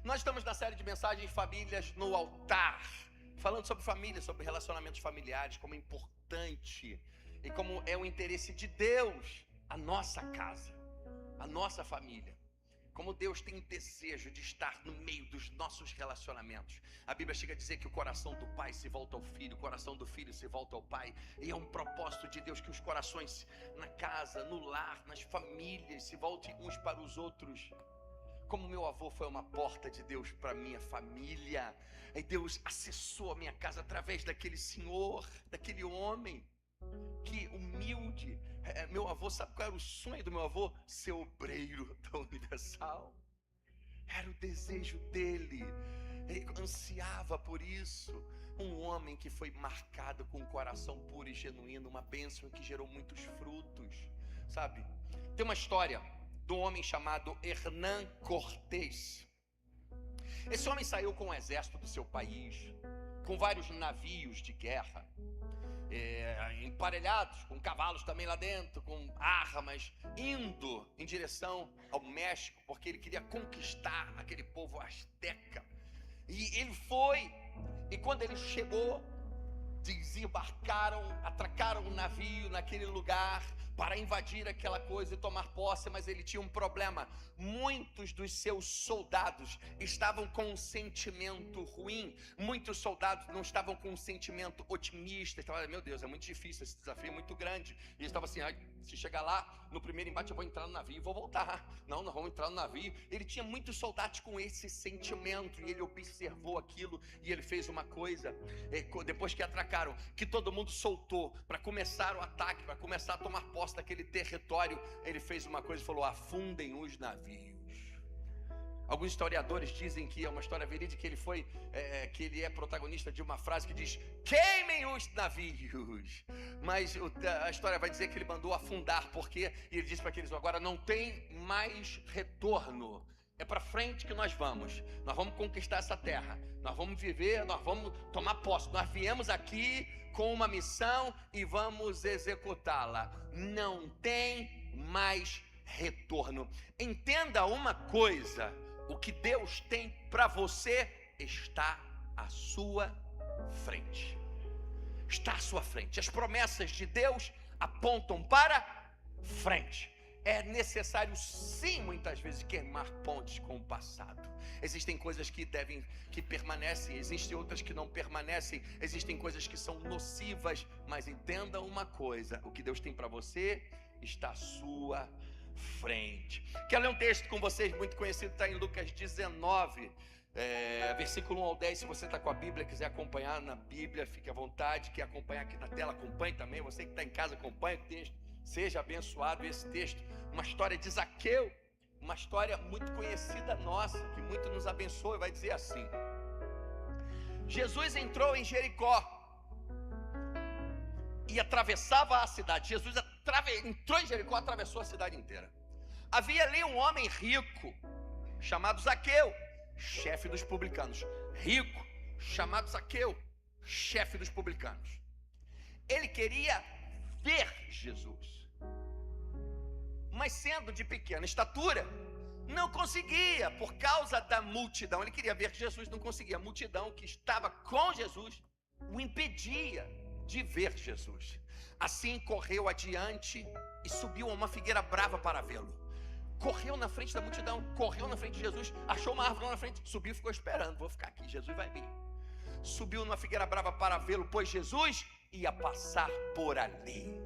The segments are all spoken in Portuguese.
Nós estamos na série de mensagens Famílias no Altar, falando sobre família, sobre relacionamentos familiares, como é importante e como é o interesse de Deus a nossa casa, a nossa família. Como Deus tem desejo de estar no meio dos nossos relacionamentos. A Bíblia chega a dizer que o coração do pai se volta ao filho, o coração do filho se volta ao pai. E é um propósito de Deus que os corações na casa, no lar, nas famílias se voltem uns para os outros. Como meu avô foi uma porta de Deus para minha família. E Deus acessou a minha casa através daquele senhor, daquele homem que humilde. Meu avô, sabe qual era o sonho do meu avô? Ser obreiro da Universal. Era o desejo dele. Ele ansiava por isso. Um homem que foi marcado com um coração puro e genuíno, uma bênção que gerou muitos frutos, sabe? Tem uma história de um homem chamado Hernán Cortés. Esse homem saiu com o exército do seu país, com vários navios de guerra, emparelhados, com cavalos também lá dentro, com armas, indo em direção ao México, porque ele queria conquistar aquele povo asteca. E ele foi, e quando ele chegou, desembarcaram, atracaram um navio naquele lugar para invadir aquela coisa e tomar posse, mas ele tinha um problema. Muitos dos seus soldados estavam com um sentimento ruim, muitos soldados não estavam com um sentimento otimista, estavam, meu Deus, é muito difícil, esse desafio é muito grande. E ele estava assim, se chegar lá, no primeiro embate eu vou entrar no navio e vou voltar. Não, nós vamos entrar no navio. Ele tinha muitos soldados com esse sentimento, e ele observou aquilo, e ele fez uma coisa, depois que atracaram, que todo mundo soltou, para começar o ataque, para começar a tomar posse daquele território, ele fez uma coisa e falou, afundem os navios. Alguns historiadores dizem que é uma história verídica, que ele é protagonista de uma frase que diz, queimem os navios. Mas a história vai dizer que ele mandou afundar, porque ele disse para aqueles, agora não tem mais retorno. É para frente que nós vamos conquistar essa terra, nós vamos viver, nós vamos tomar posse, nós viemos aqui com uma missão e vamos executá-la, não tem mais retorno. Entenda uma coisa, o que Deus tem para você está à sua frente, está à sua frente, as promessas de Deus apontam para frente. É necessário sim, muitas vezes, queimar pontes com o passado. Existem coisas que permanecem, existem outras que não permanecem, existem coisas que são nocivas, mas entenda uma coisa, o que Deus tem para você está à sua frente. Quero ler um texto com vocês muito conhecido, está em Lucas 19, versículo 1 ao 10. Se você está com a Bíblia, quiser acompanhar na Bíblia, fique à vontade. Quer acompanhar aqui na tela, acompanhe também. Você que está em casa, acompanhe o texto. Seja abençoado esse texto. Uma história de Zaqueu, uma história muito conhecida nossa, que muito nos abençoa, e vai dizer assim: Jesus entrou em Jericó e atravessava a cidade. Jesus entrou em Jericó, atravessou a cidade inteira. Havia ali um homem rico, chamado Zaqueu, chefe dos publicanos. Rico, chamado Zaqueu, chefe dos publicanos. Ele queria ver Jesus, mas sendo de pequena estatura, não conseguia, por causa da multidão. Ele queria ver Jesus, não conseguia. A multidão que estava com Jesus o impedia de ver Jesus. Assim correu adiante e subiu a uma figueira brava para vê-lo. Correu na frente da multidão, correu na frente de Jesus, achou uma árvore lá na frente, subiu e ficou esperando. Vou ficar aqui, Jesus vai vir. Subiu numa figueira brava para vê-lo, pois Jesus ia passar por ali.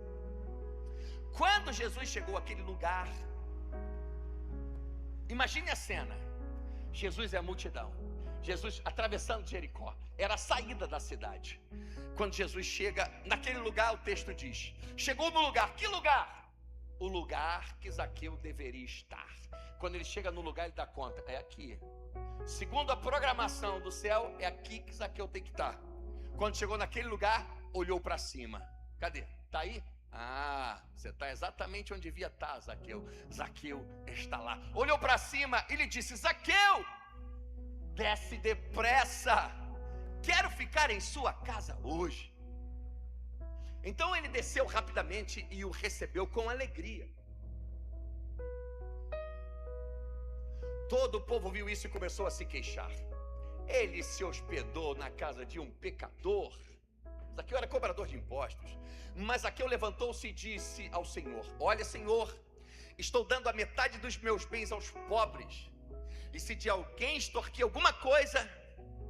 Quando Jesus chegou àquele lugar, imagine a cena. Jesus é a multidão, Jesus atravessando Jericó, era a saída da cidade. Quando Jesus chega naquele lugar, o texto diz, chegou no lugar, que lugar? O lugar que Zaqueu deveria estar. Quando ele chega no lugar, ele dá conta, é aqui. Segundo a programação do céu, é aqui que Zaqueu tem que estar. Quando chegou naquele lugar, olhou para cima. Cadê? Está aí? Ah, você está exatamente onde devia estar, Zaqueu. Zaqueu está lá. Olhou para cima e lhe disse, Zaqueu, desce depressa, quero ficar em sua casa hoje. Então ele desceu rapidamente e o recebeu com alegria. Todo o povo viu isso e começou a se queixar. Ele se hospedou na casa de um pecador. Zaqueu era cobrador de impostos. Mas Zaqueu levantou-se e disse ao Senhor: olha, Senhor, estou dando a metade dos meus bens aos pobres. E se de alguém extorquir alguma coisa,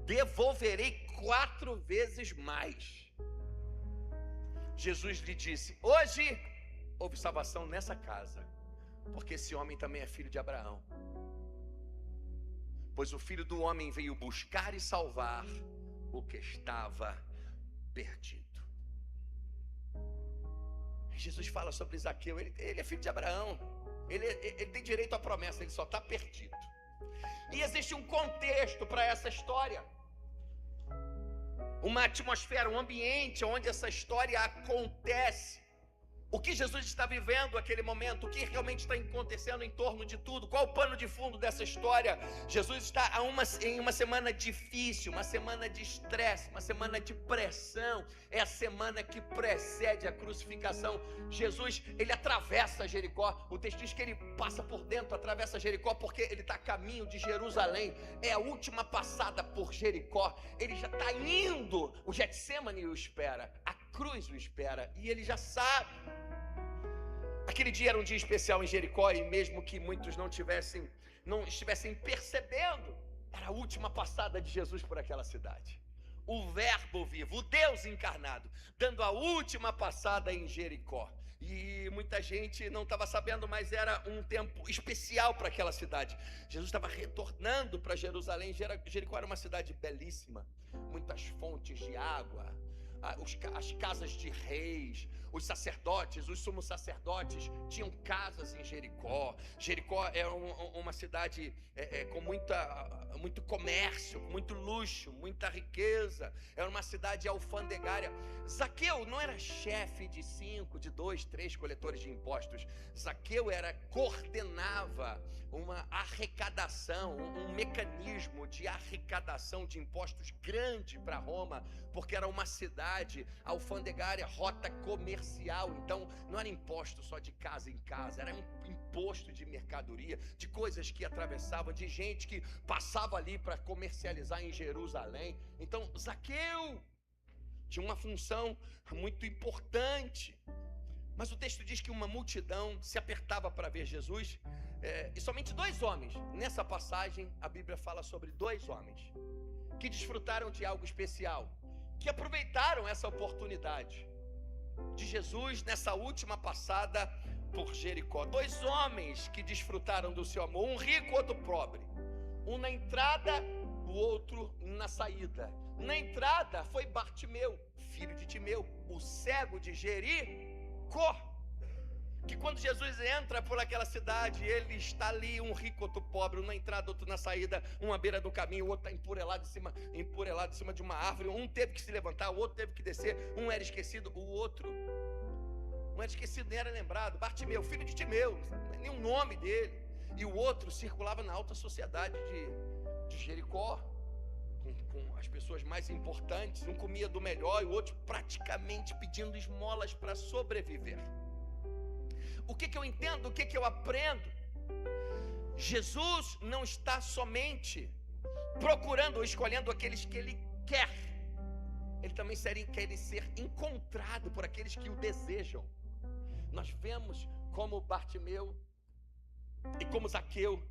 devolverei 4 vezes mais. Jesus lhe disse: hoje houve salvação nessa casa, porque esse homem também é filho de Abraão. Pois o Filho do Homem veio buscar e salvar o que estava perdido. E Jesus fala sobre Zaqueu, ele é filho de Abraão, ele tem direito à promessa, ele só está perdido. E existe um contexto para essa história, uma atmosfera, um ambiente onde essa história acontece. O que Jesus está vivendo naquele momento, o que realmente está acontecendo em torno de tudo, qual o pano de fundo dessa história? Jesus está em uma semana difícil, uma semana de estresse, uma semana de pressão. É a semana que precede a crucificação. Jesus, ele atravessa Jericó. O texto diz que ele passa por dentro, atravessa Jericó, porque ele está a caminho de Jerusalém. É a última passada por Jericó. Ele já está indo, o Getsêmani o espera, a cruz o espera, e ele já sabe. Aquele dia era um dia especial em Jericó, e mesmo que muitos não estivessem percebendo, era a última passada de Jesus por aquela cidade. O Verbo vivo, o Deus encarnado, dando a última passada em Jericó. E muita gente não estava sabendo, mas era um tempo especial para aquela cidade. Jesus estava retornando para Jerusalém. Jericó era uma cidade belíssima, muitas fontes de água, as casas de reis, os sacerdotes, os sumos sacerdotes tinham casas em Jericó. Jericó é uma cidade com muito comércio, muito luxo, muita riqueza. Era uma cidade alfandegária. Zaqueu não era chefe de 5, de 2, 3 coletores de impostos. Zaqueu coordenava uma arrecadação, um mecanismo de arrecadação de impostos grande para Roma, porque era uma cidade alfandegária, rota comercial. Então não era imposto só de casa em casa, era um imposto de mercadoria, de coisas que atravessavam, de gente que passava ali para comercializar em Jerusalém. Então Zaqueu tinha uma função muito importante. Mas o texto diz que uma multidão se apertava para ver Jesus, e somente 2 homens, nessa passagem a Bíblia fala sobre 2 homens que desfrutaram de algo especial, que aproveitaram essa oportunidade de Jesus nessa última passada por Jericó. 2 homens que desfrutaram do seu amor, um rico, outro pobre, um na entrada, o outro na saída. Na entrada foi Bartimeu, filho de Timeu, o cego de Jericó, que quando Jesus entra por aquela cidade, ele está ali, um rico, outro pobre, um na entrada, outro na saída, um à beira do caminho, o outro está empurelado em cima de uma árvore. Um teve que se levantar, o outro teve que descer, um era esquecido, o outro não era esquecido, nem era lembrado. Bartimeu, filho de Timeu, não é nem o nome dele. E o outro circulava na alta sociedade de Jericó, com as pessoas mais importantes. Um comia do melhor e o outro praticamente pedindo esmolas para sobreviver. O que eu entendo, o que eu aprendo? Jesus não está somente procurando ou escolhendo aqueles que Ele quer. Ele também quer ser encontrado por aqueles que o desejam. Nós vemos como Bartimeu e como Zaqueu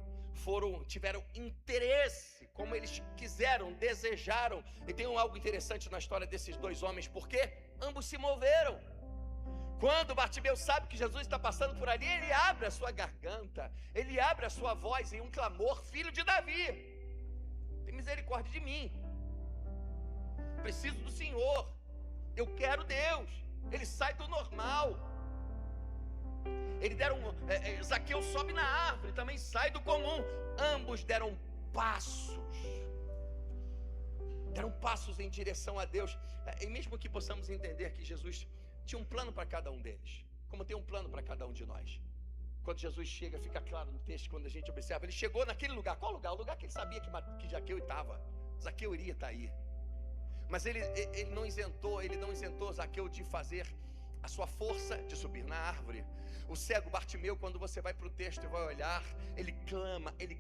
tiveram interesse, como eles quiseram, desejaram. E tem algo interessante na história desses 2 homens, porque ambos se moveram. Quando Bartimeu sabe que Jesus está passando por ali, ele abre a sua garganta, ele abre a sua voz em um clamor: filho de Davi, tem misericórdia de mim, preciso do Senhor, eu quero Deus. Ele sai do normal. Zaqueu sobe na árvore, também sai do comum. Ambos deram passos em direção a Deus. E mesmo que possamos entender que Jesus tinha um plano para cada um deles, como tem um plano para cada um de nós. Quando Jesus chega, fica claro no texto, quando a gente observa, ele chegou naquele lugar. Qual lugar? O lugar que ele sabia que Zaqueu estava. Zaqueu iria estar aí. Mas ele não isentou Zaqueu de fazer a sua força de subir na árvore. O cego Bartimeu, quando você vai para o texto e vai olhar, ele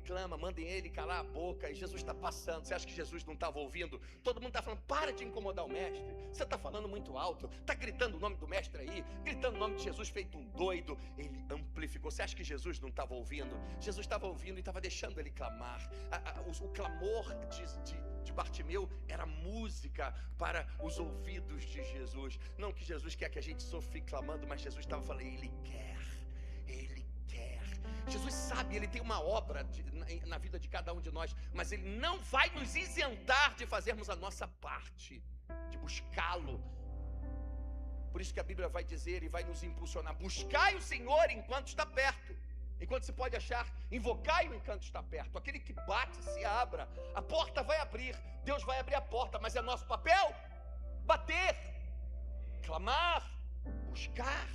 clama, mandem ele calar a boca, e Jesus está passando. Você acha que Jesus não estava ouvindo? Todo mundo está falando, para de incomodar o mestre, você está falando muito alto, está gritando o nome do mestre aí, gritando o nome de Jesus feito um doido. Ele amplificou. Você acha que Jesus não estava ouvindo? Jesus estava ouvindo e estava deixando ele clamar. O clamor de Bartimeu era música para os ouvidos de Jesus. Não que Jesus quer que a gente sofra clamando, mas Jesus estava falando, Ele quer. Jesus sabe, Ele tem uma obra na vida de cada um de nós, mas Ele não vai nos isentar de fazermos a nossa parte, de buscá-lo. Por isso que a Bíblia vai dizer e vai nos impulsionar: buscai o Senhor enquanto está perto, enquanto se pode achar, invocai-o enquanto está perto. Aquele que bate, se abra, a porta vai abrir, Deus vai abrir a porta, mas é nosso papel bater, clamar, buscar.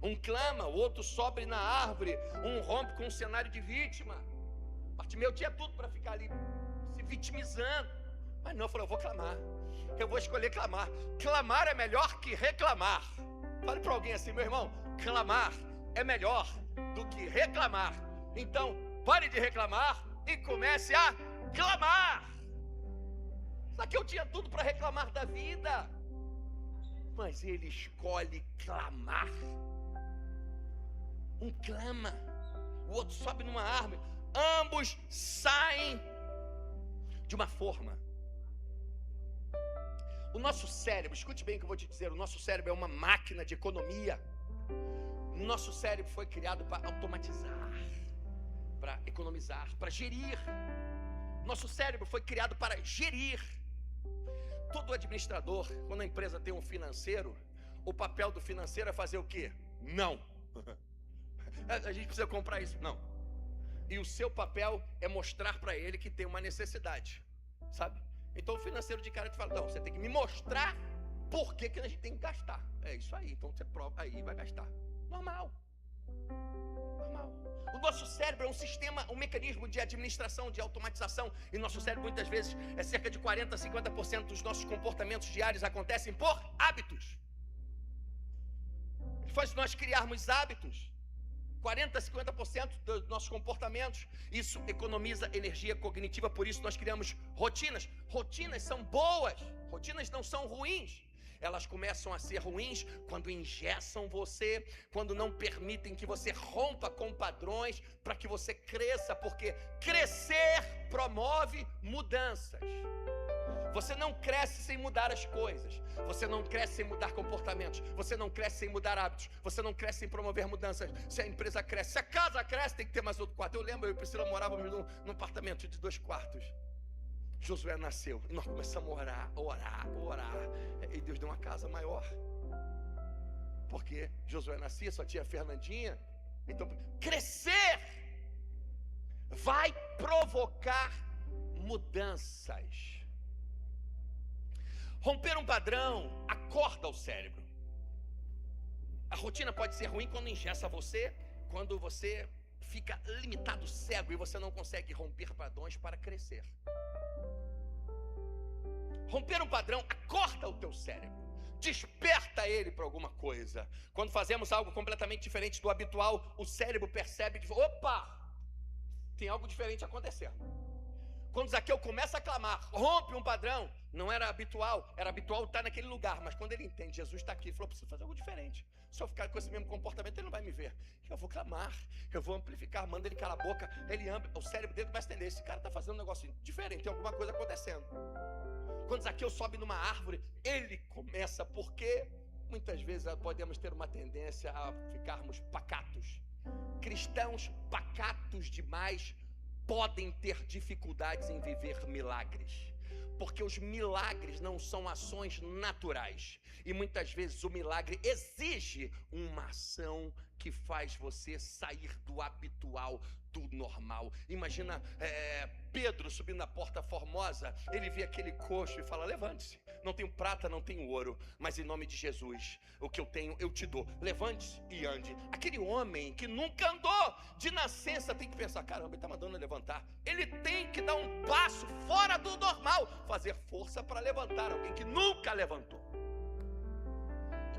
Um clama, o outro sobe na árvore, um rompe com um cenário de vítima. Bartimeu tinha tudo para ficar ali se vitimizando, mas não, falou, eu vou clamar, eu vou escolher clamar. Clamar é melhor que reclamar. Fale para alguém assim, meu irmão, clamar é melhor do que reclamar. Então pare de reclamar e comece a clamar. Só que eu tinha tudo para reclamar da vida, mas ele escolhe clamar. Um clama, o outro sobe numa árvore, ambos saem de uma forma. O nosso cérebro, escute bem o que eu vou te dizer, o nosso cérebro é uma máquina de economia. O nosso cérebro foi criado para automatizar, para economizar, para gerir. Nosso cérebro foi criado para gerir. Todo administrador, quando a empresa tem um financeiro, o papel do financeiro é fazer o quê? Não. A gente precisa comprar isso. Não. E o seu papel é mostrar para ele que tem uma necessidade, sabe? Então o financeiro de cara te fala, não, você tem que me mostrar por que a gente tem que gastar. É isso aí, então você prova, aí vai gastar. Normal. O nosso cérebro é um sistema, um mecanismo de administração, de automatização. E nosso cérebro muitas vezes é cerca de 40% a 50% dos nossos comportamentos diários acontecem por hábitos. Ele faz nós criarmos hábitos. 40% a 50% dos nossos comportamentos. Isso economiza energia cognitiva, por isso nós criamos rotinas. Rotinas são boas, rotinas não são ruins. Elas começam a ser ruins quando engessam você, quando não permitem que você rompa com padrões para que você cresça, porque crescer promove mudanças. Você não cresce sem mudar as coisas. Você não cresce sem mudar comportamentos. Você não cresce sem mudar hábitos. Você não cresce sem promover mudanças. Se a empresa cresce, se a casa cresce, tem que ter mais outro quarto. Eu lembro, eu e Priscila morávamos num apartamento de 2 quartos. Josué nasceu e nós começamos a orar. E Deus deu uma casa maior. Porque Josué nascia, só tinha a Fernandinha. Então, crescer vai provocar mudanças. Romper um padrão acorda o cérebro. A rotina pode ser ruim quando engessa você, quando você fica limitado, cego, e você não consegue romper padrões para crescer. Romper um padrão acorda o teu cérebro, desperta ele para alguma coisa. Quando fazemos algo completamente diferente do habitual, o cérebro percebe, opa, tem algo diferente acontecendo. Quando Zaqueu começa a clamar, rompe um padrão, não era habitual estar naquele lugar, mas quando ele entende, Jesus está aqui, ele falou, preciso fazer algo diferente. Se eu ficar com esse mesmo comportamento, ele não vai me ver. Eu vou clamar, eu vou amplificar, manda ele calar a boca, o cérebro dele começa a entender, esse cara está fazendo um negócio diferente, tem alguma coisa acontecendo. Quando Zaqueu sobe numa árvore, ele começa, porque muitas vezes podemos ter uma tendência a ficarmos pacatos. Cristãos pacatos demais podem ter dificuldades em viver milagres, porque os milagres não são ações naturais, e muitas vezes o milagre exige uma ação que faz você sair do habitual, do normal. Imagina Pedro subindo na Porta Formosa, ele vê aquele coxo e fala, levante-se, não tenho prata, não tenho ouro, mas em nome de Jesus, o que eu tenho eu te dou, levante-se e ande. Aquele homem que nunca andou de nascença tem que pensar, caramba, ele está mandando eu levantar, ele tem que dar um passo fora do normal, fazer força para levantar alguém que nunca levantou.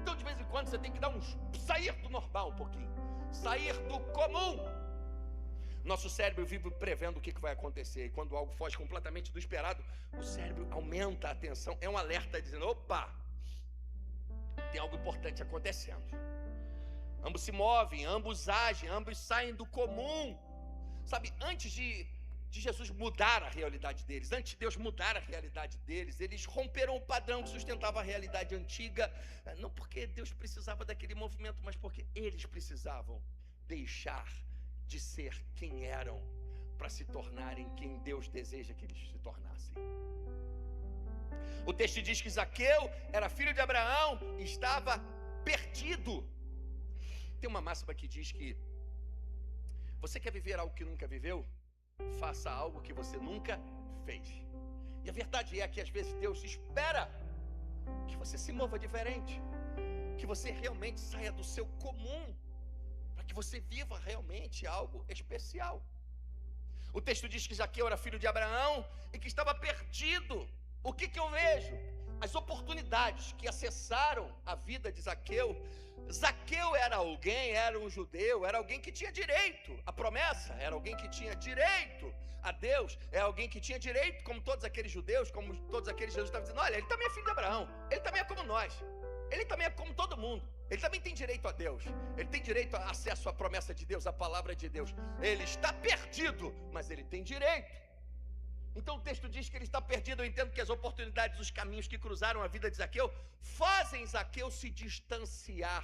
Então de vez em quando você tem que dar sair do normal um pouquinho, sair do comum. Nosso cérebro vive prevendo o que vai acontecer, e quando algo foge completamente do esperado, o cérebro aumenta a atenção, é um alerta dizendo: opa, tem algo importante acontecendo. Ambos se movem, ambos agem, ambos saem do comum. Sabe, antes de Jesus mudar a realidade deles, antes de Deus mudar a realidade deles, eles romperam o padrão que sustentava a realidade antiga, não porque Deus precisava daquele movimento, mas porque eles precisavam deixar de ser quem eram para se tornarem quem Deus deseja que eles se tornassem. O texto diz que Zaqueu era filho de Abraão e estava perdido. Tem uma máxima que diz que você quer viver algo que nunca viveu? Faça algo que você nunca fez. E a verdade é que às vezes Deus espera que você se mova diferente, que você realmente saia do seu comum, para que você viva realmente algo especial. O texto diz que Zaqueu era filho de Abraão e que estava perdido. O que eu vejo? As oportunidades que acessaram a vida de Zaqueu. Zaqueu era alguém, era um judeu, era alguém que tinha direito à promessa, era alguém que tinha direito a Deus, é alguém que tinha direito, como todos aqueles judeus, como todos aqueles Jesus estavam dizendo: olha, ele também é filho de Abraão, ele também é como nós, ele também é como todo mundo, ele também tem direito a Deus, ele tem direito a acesso à promessa de Deus, à palavra de Deus. Ele está perdido, mas ele tem direito. Então o texto diz que ele está perdido. Eu entendo que as oportunidades, os caminhos que cruzaram a vida de Zaqueu fazem Zaqueu se distanciar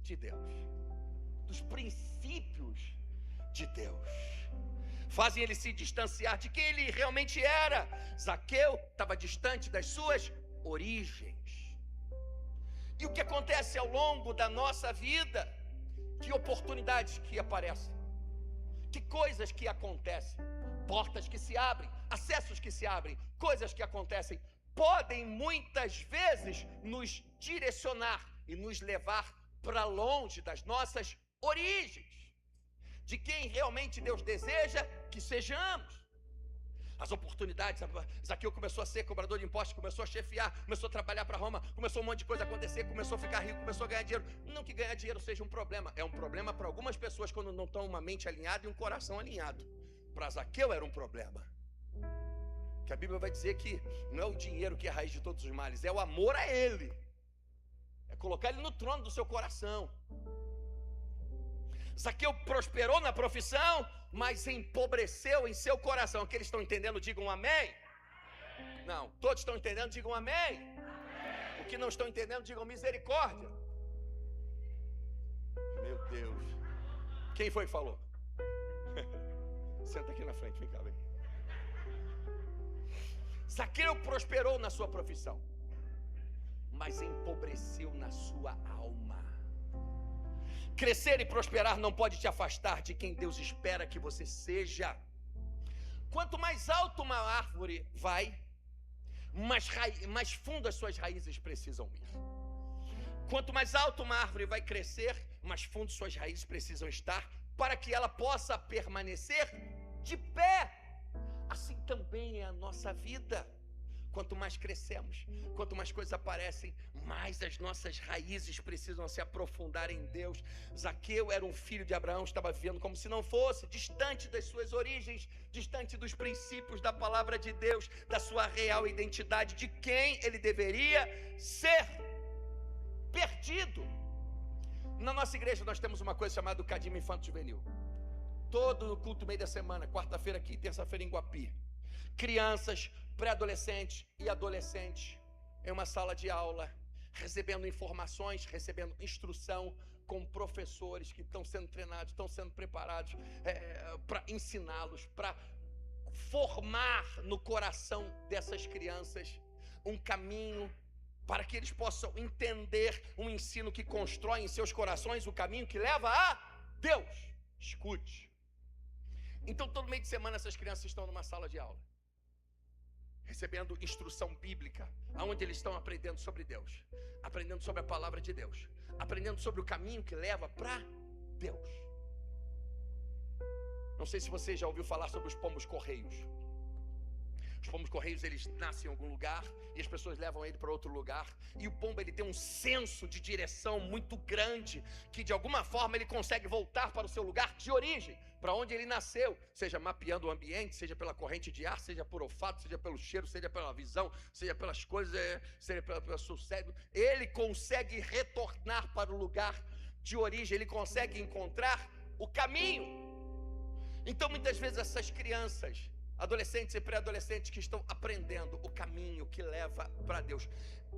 de Deus, dos princípios de Deus, fazem ele se distanciar de quem ele realmente era. Zaqueu estava distante das suas origens. E o que acontece ao longo da nossa vida? Que oportunidades que aparecem, que coisas que acontecem, portas que se abrem, acessos que se abrem, coisas que acontecem, podem muitas vezes nos direcionar e nos levar para longe das nossas origens, de quem realmente Deus deseja que sejamos. As oportunidades, Zaqueu começou a ser cobrador de impostos, começou a chefiar, começou a trabalhar para Roma, começou um monte de coisa a acontecer, começou a ficar rico, começou a ganhar dinheiro. Não que ganhar dinheiro seja um problema, é um problema para algumas pessoas quando não estão uma mente alinhada e um coração alinhado. Para Zaqueu era um problema, que a Bíblia vai dizer que não é o dinheiro que é a raiz de todos os males, é o amor a ele, é colocar ele no trono do seu coração. Zaqueu prosperou na profissão, mas empobreceu em seu coração. Aqueles estão entendendo, digam amém. Não, todos estão entendendo, digam amém. O que não estão entendendo, digam misericórdia. Meu Deus, quem foi que falou? Senta aqui na frente, vem cá, vem. Zaqueu prosperou na sua profissão, mas empobreceu na sua alma. Crescer e prosperar não pode te afastar de quem Deus espera que você seja. Quanto mais alto uma árvore vai, mais fundo as suas raízes precisam ir. Quanto mais alto uma árvore vai crescer, mais fundo suas raízes precisam estar, para que ela possa permanecer de pé. Assim também é a nossa vida. Quanto mais crescemos, quanto mais coisas aparecem, mais as nossas raízes precisam se aprofundar em Deus. Zaqueu era um filho de Abraão, estava vivendo como se não fosse, distante das suas origens, distante dos princípios da palavra de Deus, da sua real identidade, de quem ele deveria ser, perdido. Na nossa igreja nós temos uma coisa chamada Cadima Infanto Juvenil. Todo culto meio da semana, quarta-feira aqui, terça-feira em Guapi, crianças, pré-adolescentes e adolescentes em uma sala de aula, recebendo informações, recebendo instrução com professores que estão sendo treinados, estão sendo preparados para ensiná-los, para formar no coração dessas crianças um caminho para que eles possam entender um ensino que constrói em seus corações o caminho que leva a Deus. Escute. Então todo meio de semana essas crianças estão numa sala de aula, recebendo instrução bíblica, onde eles estão aprendendo sobre Deus, aprendendo sobre a palavra de Deus, aprendendo sobre o caminho que leva para Deus. Não sei se você já ouviu falar sobre os pombos correios. Os os correios, eles nascem em algum lugar e as pessoas levam ele para outro lugar. E o pombo, ele tem um senso de direção muito grande, que de alguma forma ele consegue voltar para o seu lugar de origem, para onde ele nasceu, seja mapeando o ambiente, seja pela corrente de ar, seja por olfato, seja pelo cheiro, seja pela visão, seja pelas coisas, seja pelo seu cérebro. Ele consegue retornar para o lugar de origem, ele consegue encontrar o caminho. Então muitas vezes essas crianças, adolescentes e pré-adolescentes que estão aprendendo o caminho que leva para Deus,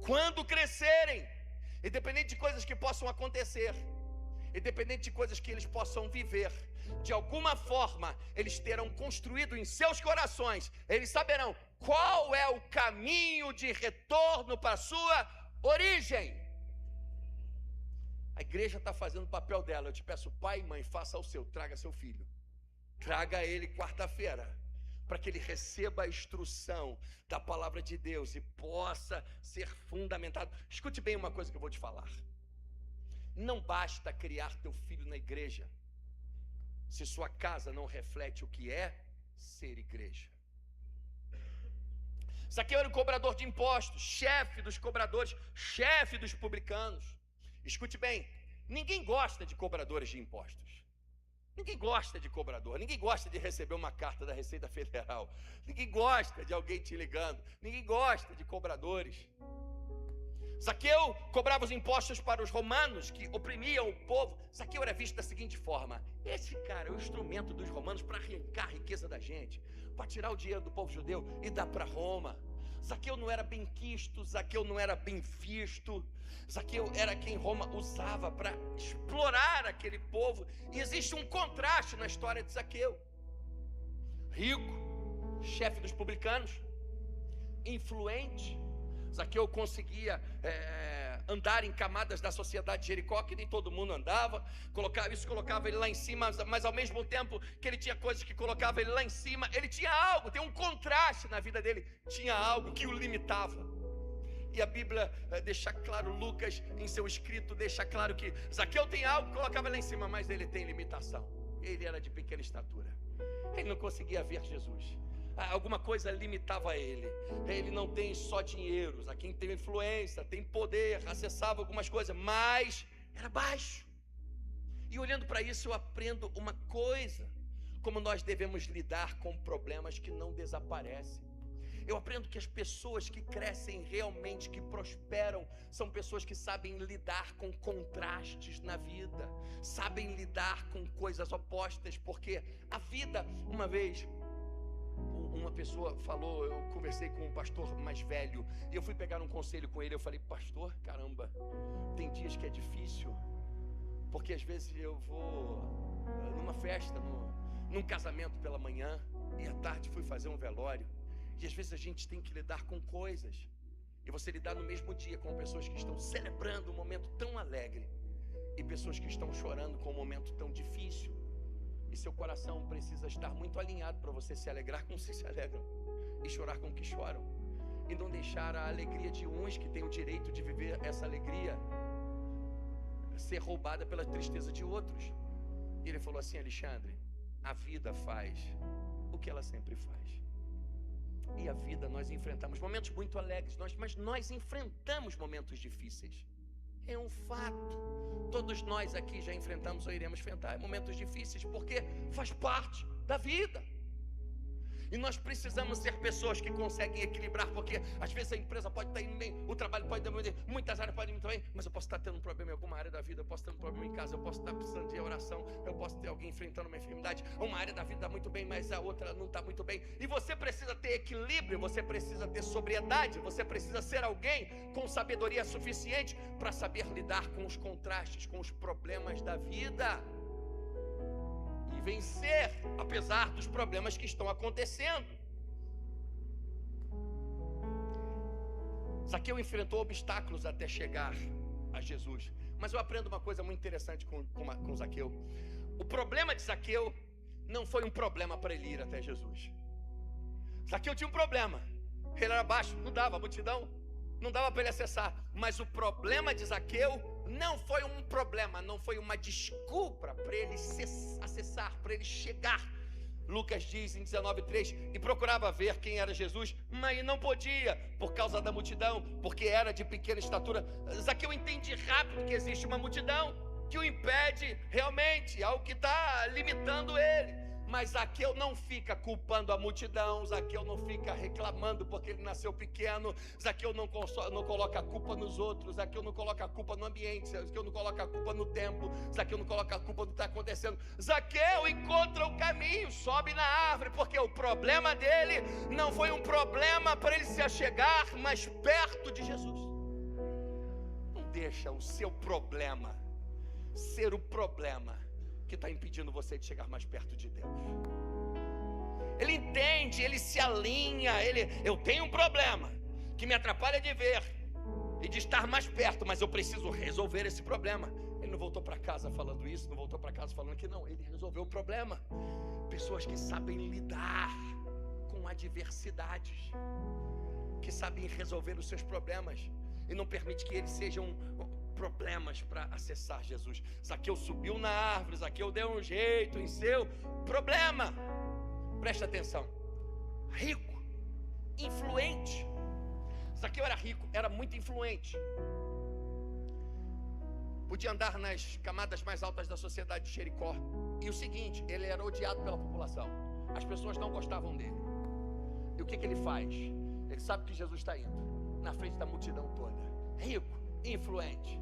quando crescerem, independente de coisas que possam acontecer, independente de coisas que eles possam viver, de alguma forma eles terão construído em seus corações, eles saberão qual é o caminho de retorno para a sua origem. A igreja está fazendo o papel dela. Eu te peço, pai e mãe, faça o seu, traga seu filho, traga ele quarta-feira, para que ele receba a instrução da palavra de Deus e possa ser fundamentado. Escute bem uma coisa que eu vou te falar: não basta criar teu filho na igreja, se sua casa não reflete o que é ser igreja. Zaqueu era o cobrador de impostos, chefe dos cobradores, chefe dos publicanos. Escute bem, ninguém gosta de cobradores de impostos. Ninguém gosta de cobrador, ninguém gosta de receber uma carta da Receita Federal, ninguém gosta de alguém te ligando, ninguém gosta de cobradores. Zaqueu cobrava os impostos para os romanos que oprimiam o povo. Zaqueu era visto da seguinte forma: esse cara é o instrumento dos romanos para arrancar a riqueza da gente, para tirar o dinheiro do povo judeu e dar para Roma. Zaqueu não era bem quisto, Zaqueu não era bem visto. Zaqueu era quem Roma usava para explorar aquele povo. E existe um contraste na história de Zaqueu: rico, chefe dos publicanos, influente. Zaqueu conseguia andar em camadas da sociedade de Jericó que nem todo mundo andava. Isso colocava ele lá em cima, mas ao mesmo tempo que ele tinha coisas que colocavam ele lá em cima, ele tinha algo, tem um contraste na vida dele, tinha algo que o limitava. E a Bíblia deixa claro, Lucas em seu escrito deixa claro que Zaqueu tem algo que colocava lá em cima, mas ele tem limitação. Ele era de pequena estatura, ele não conseguia ver Jesus. Alguma coisa limitava ele. Ele não tem só dinheiro, quem tem influência, tem poder, acessava algumas coisas, mas era baixo. E olhando para isso eu aprendo uma coisa: como nós devemos lidar com problemas que não desaparecem. Eu aprendo que as pessoas que crescem realmente, que prosperam, são pessoas que sabem lidar com contrastes na vida, sabem lidar com coisas opostas, porque a vida, uma vez uma pessoa falou, eu conversei com um pastor mais velho e eu fui pegar um conselho com ele. Eu falei: pastor, caramba, tem dias que é difícil, porque às vezes eu vou numa festa, num casamento pela manhã, e à tarde fui fazer um velório, e às vezes a gente tem que lidar com coisas, e você lidar no mesmo dia com pessoas que estão celebrando um momento tão alegre e pessoas que estão chorando com um momento tão difícil. E seu coração precisa estar muito alinhado para você se alegrar com os que se alegram e chorar com os que choram, e não deixar a alegria de uns que têm o direito de viver essa alegria ser roubada pela tristeza de outros. E ele falou assim: Alexandre, a vida faz o que ela sempre faz. E a vida, nós enfrentamos momentos muito alegres, mas nós enfrentamos momentos difíceis. É um fato. Todos nós aqui já enfrentamos ou iremos enfrentar momentos difíceis, porque faz parte da vida. E nós precisamos ser pessoas que conseguem equilibrar, porque às vezes a empresa pode estar indo bem, o trabalho pode estar indo bem, muitas áreas podem ir muito bem, mas eu posso estar tendo um problema em alguma área da vida, eu posso ter um problema em casa, eu posso estar precisando de oração, eu posso ter alguém enfrentando uma enfermidade, uma área da vida está muito bem, mas a outra não está muito bem. E você precisa ter equilíbrio, você precisa ter sobriedade, você precisa ser alguém com sabedoria suficiente para saber lidar com os contrastes, com os problemas da vida, vencer apesar dos problemas que estão acontecendo. Zaqueu enfrentou obstáculos até chegar a Jesus. Mas eu aprendo uma coisa muito interessante com Zaqueu. O problema de Zaqueu não foi um problema para ele ir até Jesus. Zaqueu tinha um problema, ele era baixo, não dava, a multidão não dava para ele acessar. Mas o problema de Zaqueu não foi um problema, não foi uma desculpa para ele acessar, para ele chegar Lucas diz em 19:3, e procurava ver quem era Jesus, mas não podia, por causa da multidão, porque era de pequena estatura. Zaqueu entende rápido que existe uma multidão que o impede realmente, algo que está limitando ele. Mas Zaqueu não fica culpando a multidão, Zaqueu não fica reclamando porque ele nasceu pequeno, Zaqueu não coloca a culpa nos outros, Zaqueu não coloca a culpa no ambiente, Zaqueu não coloca a culpa no tempo, Zaqueu não coloca a culpa do que está acontecendo. Zaqueu encontra o caminho, sobe na árvore, porque o problema dele não foi um problema para ele se achegar mais perto de Jesus. Não deixa o seu problema ser o problema que está impedindo você de chegar mais perto de Deus. Ele entende, ele se alinha, eu tenho um problema que me atrapalha de ver e de estar mais perto, mas eu preciso resolver esse problema. Ele não voltou para casa falando isso, não voltou para casa falando que não, ele resolveu o problema. Pessoas que sabem lidar com adversidades, que sabem resolver os seus problemas e não permite que eles sejam problemas para acessar Jesus. Zaqueu subiu na árvore, Zaqueu deu um jeito em seu problema. Presta atenção. Rico, influente. Zaqueu era rico, era muito influente. Podia andar nas camadas mais altas da sociedade de Jericó. E o seguinte, ele era odiado pela população. As pessoas não gostavam dele. E o que ele faz? Ele sabe que Jesus está indo na frente da multidão toda. Rico, influente.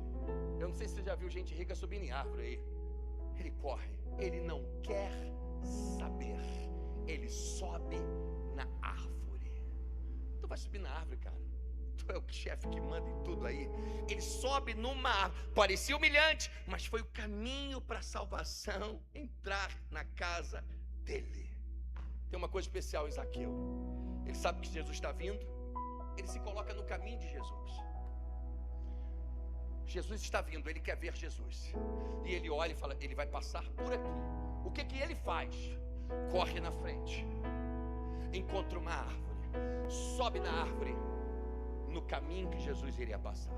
Eu não sei se você já viu gente rica subindo em árvore aí. Ele corre, ele não quer saber, ele sobe na árvore. Tu vai subir na árvore, cara? Tu é o chefe que manda em tudo aí. Ele sobe numa árvore, parecia humilhante, mas foi o caminho para a salvação, entrar na casa dele. Tem uma coisa especial em Zaqueu. Ele sabe que Jesus está vindo, ele se coloca no caminho de Jesus. Jesus está vindo, ele quer ver Jesus. E ele olha e fala, ele vai passar por aqui. O que ele faz? Corre na frente, encontra uma árvore, sobe na árvore, no caminho que Jesus iria passar.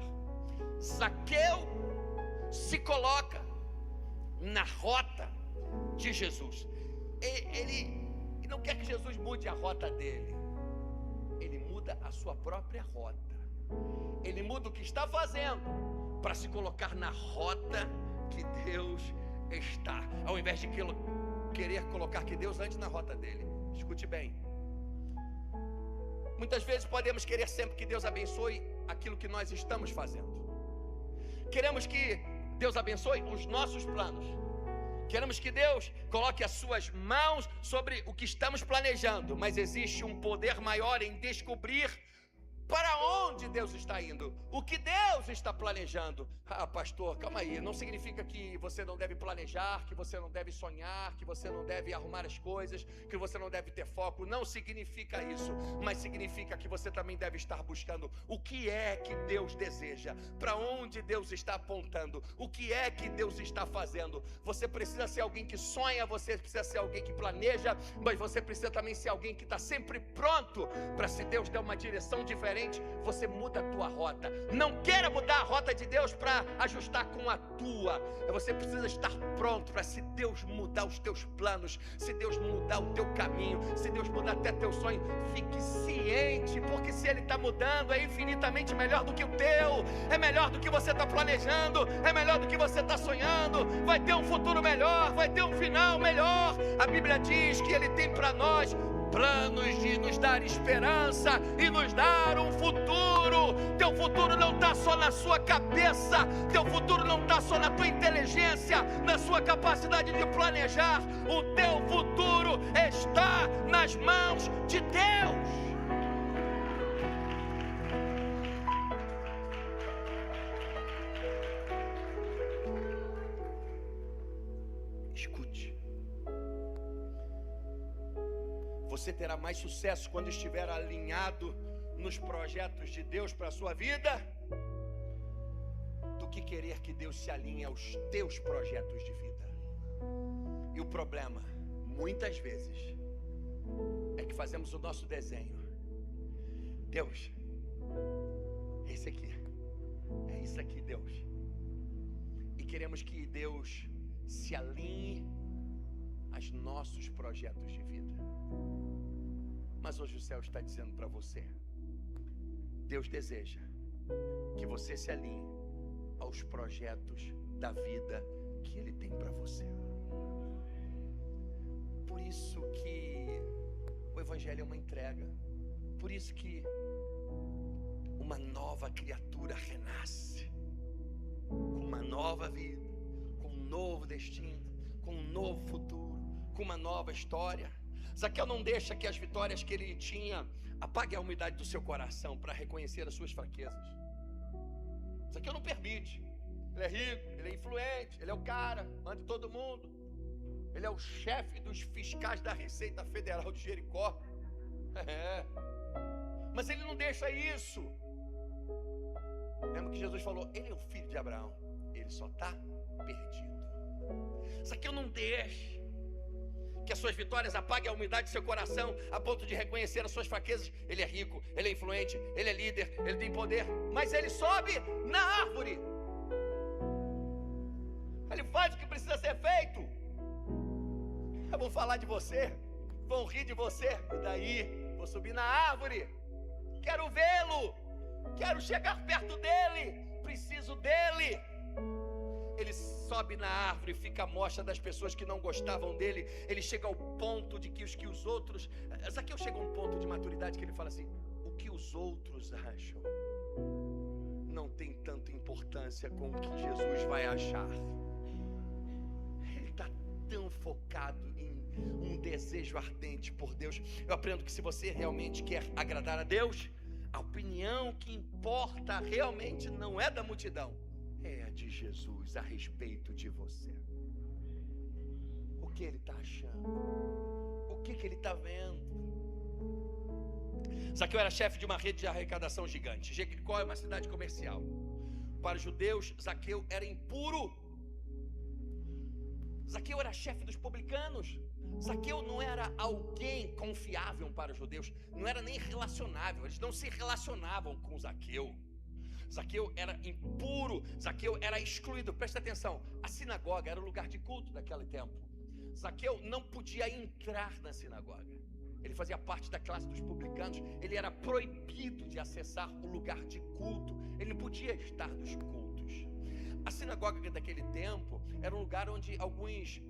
Zaqueu se coloca na rota de Jesus. Ele não quer que Jesus mude a rota dele, ele muda a sua própria rota. Ele muda o que está fazendo para se colocar na rota que Deus está, ao invés de querer colocar que Deus ande na rota dele. Escute bem. Muitas vezes podemos querer sempre que Deus abençoe aquilo que nós estamos fazendo. Queremos que Deus abençoe os nossos planos. Queremos que Deus coloque as suas mãos sobre o que estamos planejando, mas existe um poder maior em descobrir para onde Deus está indo, o que Deus está planejando. Ah, pastor, calma aí, não significa que você não deve planejar, que você não deve sonhar, que você não deve arrumar as coisas, que você não deve ter foco. Não significa isso, mas significa que você também deve estar buscando o que é que Deus deseja, para onde Deus está apontando, o que é que Deus está fazendo. Você precisa ser alguém que sonha, você precisa ser alguém que planeja, mas você precisa também ser alguém que está sempre pronto para, se Deus der uma direção diferente, você muda a tua rota. Não queira mudar a rota de Deus para ajustar com a tua. Você precisa estar pronto para, se Deus mudar os teus planos, se Deus mudar o teu caminho, se Deus mudar até teu sonho, fique ciente, porque se Ele está mudando, é infinitamente melhor do que o teu, é melhor do que você está planejando, é melhor do que você está sonhando. Vai ter um futuro melhor, vai ter um final melhor. A Bíblia diz que Ele tem para nós planos de nos dar esperança e nos dar um futuro. Teu futuro não está só na sua cabeça, teu futuro não está só na tua inteligência, na sua capacidade de planejar. O teu futuro está nas mãos de Deus. Escute. Você terá mais sucesso quando estiver alinhado nos projetos de Deus para a sua vida, do que querer que Deus se alinhe aos teus projetos de vida. E o problema, muitas vezes, é que fazemos o nosso desenho. Deus, esse aqui, é isso aqui, Deus. E queremos que Deus se alinhe aos nossos projetos de vida. Mas hoje o céu está dizendo para você: Deus deseja que você se alinhe aos projetos da vida que Ele tem para você. Por isso que o Evangelho é uma entrega. Por isso que uma nova criatura renasce, com uma nova vida, com um novo destino, com um novo futuro, com uma nova história. Zaqueu não deixa que as vitórias que ele tinha apaguem a humildade do seu coração para reconhecer as suas fraquezas. Zaqueu não permite. Ele é rico, ele é influente, ele é o cara, manda em todo mundo. Ele é o chefe dos fiscais da Receita Federal de Jericó. Mas ele não deixa isso. Lembra que Jesus falou: ele é o filho de Abraão, ele só está perdido. Zaqueu não deixa que as suas vitórias apaguem a humildade do seu coração a ponto de reconhecer as suas fraquezas. Ele é rico, ele é influente, ele é líder, ele tem poder, mas ele sobe na árvore. Ele faz o que precisa ser feito. Vão falar de você, vão rir de você, e daí? Vou subir na árvore, quero vê-lo, quero chegar perto dele, preciso dele. Ele sobe na árvore e fica à mostra das pessoas que não gostavam dele. Ele chega ao ponto de que os outros... Zaqueu chega a um ponto de maturidade que ele fala assim: o que os outros acham não tem tanta importância com o que Jesus vai achar. Ele está tão focado em um desejo ardente por Deus. Eu aprendo que se você realmente quer agradar a Deus, a opinião que importa realmente não é da multidão, é a de Jesus a respeito de você. O que ele está achando? O que ele está vendo? Zaqueu era chefe de uma rede de arrecadação gigante. Jericó é uma cidade comercial. Para os judeus, Zaqueu era impuro. Zaqueu era chefe dos publicanos. Zaqueu não era alguém confiável para os judeus. Não era nem relacionável. Eles não se relacionavam com Zaqueu. Zaqueu era impuro, Zaqueu era excluído. Presta atenção, a sinagoga era o lugar de culto daquele tempo. Zaqueu não podia entrar na sinagoga. Ele fazia parte da classe dos publicanos. Ele era proibido de acessar o lugar de culto. Ele não podia estar nos cultos. A sinagoga daquele tempo era um lugar onde alguns...